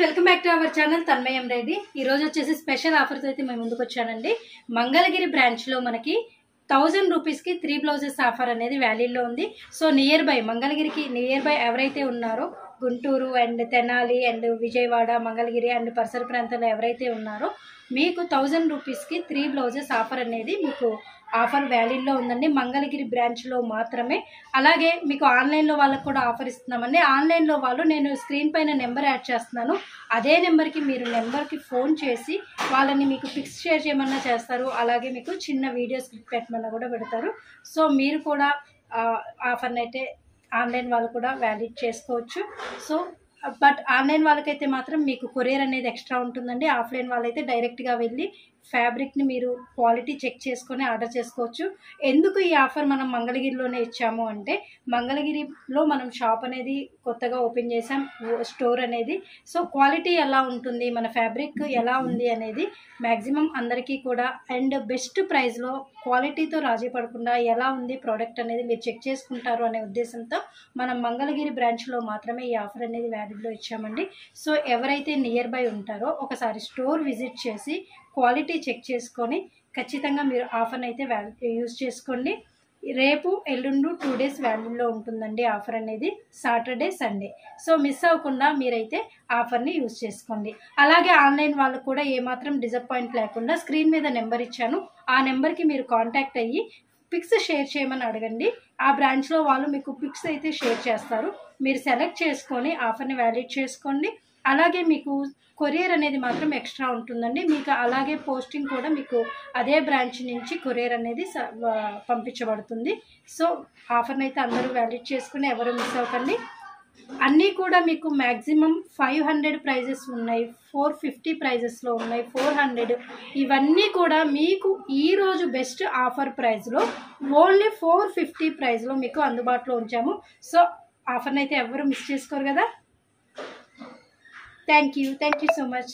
Welcome back to our channel Tanmayam Reddy. ఈ రోజు వచ్చేసి స్పెషల్ ఆఫర్స్ అయితే మేము ముందుకు వచ్చానండి. మంగళగిరి బ్రాంచ్ లో మనకి 1000 రూపీస్ కి 3 బ్లౌజెస్ ఆఫర్ అనేది వ్యాలీలో ఉంది. సో నియర్ బై మంగళగిరికి నియర్ బై ఎవరైతే ఉన్నారో Guntur and Tenali and Vijayawada Mangalagiri and పరిసర ప్రాంతాల్లో ఎవరైతే ఉన్నారో మీకు 1000 రూపీస్ కి 3 బ్లౌజెస్ ఆఫర్ అనేది మీకు ఆఫర్ వ్యాలీలో ఉందండి. మంగళగిరి బ్రాంచ్లో మాత్రమే. అలాగే మీకు ఆన్లైన్లో వాళ్ళకు కూడా ఆఫర్ ఇస్తున్నామండి. ఆన్లైన్లో వాళ్ళు నేను స్క్రీన్ పైన నెంబర్ యాడ్ చేస్తున్నాను. అదే నెంబర్కి మీరు నెంబర్కి ఫోన్ చేసి వాళ్ళని మీకు పిక్స్ షేర్ చేయమన్నా చేస్తారు. అలాగే మీకు చిన్న వీడియో స్క్రిప్ట్ పెట్టమన్నా కూడా పెడతారు. సో మీరు కూడా ఆఫర్ని అయితే ఆన్లైన్ వాళ్ళు కూడా వ్యాలిడ్ చేసుకోవచ్చు. సో బట్ ఆన్లైన్ వాళ్ళకైతే మాత్రం మీకు కొరియర్ అనేది ఎక్స్ట్రా ఉంటుందండి. ఆఫ్లైన్ వాళ్ళైతే డైరెక్ట్గా వెళ్ళి ఫ్యాబ్రిక్ని మీరు క్వాలిటీ చెక్ చేసుకొని ఆర్డర్ చేసుకోవచ్చు. ఎందుకు ఈ ఆఫర్ మనం మంగళగిరిలోనే ఇచ్చాము అంటే మంగళగిరిలో మనం షాప్ అనేది కొత్తగా ఓపెన్ చేసాం, స్టోర్ అనేది. సో క్వాలిటీ ఎలా ఉంటుంది, మన ఫ్యాబ్రిక్ ఎలా ఉంది అనేది మ్యాక్సిమం అందరికీ కూడా అండ్ బెస్ట్ ప్రైస్లో క్వాలిటీతో రాజీ పడకుండా ఎలా ఉంది ప్రోడక్ట్ అనేది మీరు చెక్ చేసుకుంటారు అనే ఉద్దేశంతో మనం మంగళగిరి బ్రాంచ్లో మాత్రమే ఈ ఆఫర్ అనేది వ్యాలిడ్లో ఇచ్చామండి. సో ఎవరైతే నియర్ బై ఉంటారో ఒకసారి స్టోర్ విజిట్ చేసి క్వాలిటీ చెక్ చేసుకొని ఖచ్చితంగా మీరు ఆఫర్ని అయితే యూజ్ చేసుకోండి. రేపు ఎల్లుండు 2 డేస్ వ్యాల్యూలో ఉంటుందండి ఆఫర్ అనేది, సాటర్డే సండే. సో మిస్ అవ్వకుండా మీరైతే ఆఫర్ని యూజ్ చేసుకోండి. అలాగే ఆన్లైన్ వాళ్ళకు కూడా ఏమాత్రం డిసప్పాయింట్ లేకుండా స్క్రీన్ మీద నెంబర్ ఇచ్చాను, ఆ నెంబర్కి మీరు కాంటాక్ట్ అయ్యి పిక్స్ షేర్ చేయమని అడగండి. ఆ బ్రాంచ్లో వాళ్ళు మీకు పిక్స్ అయితే షేర్ చేస్తారు. మీరు సెలెక్ట్ చేసుకొని ఆఫర్ని వ్యాలిడ్ చేసుకోండి. అలాగే మీకు కొరియర్ అనేది మాత్రం ఎక్స్ట్రా ఉంటుందండి. మీకు అలాగే పోస్టింగ్ కూడా మీకు అదే బ్రాంచ్ నుంచి కొరియర్ అనేది పంపించబడుతుంది. సో ఆఫర్ని అయితే అందరూ వ్యాలిడ్ చేసుకుని ఎవరు మిస్ అవ్వకండి. అన్నీ కూడా మీకు మ్యాక్సిమం 500 ప్రైజెస్ ఉన్నాయి, 450 ప్రైజెస్లో ఉన్నాయి, 400. ఇవన్నీ కూడా మీకు ఈరోజు బెస్ట్ ఆఫర్ ప్రైస్లో ఓన్లీ 450 ప్రైస్లో మీకు అందుబాటులో ఉంచాము. సో ఆఫర్ని అయితే ఎవరు మిస్ చేసుకోరు కదా. Thank you so much.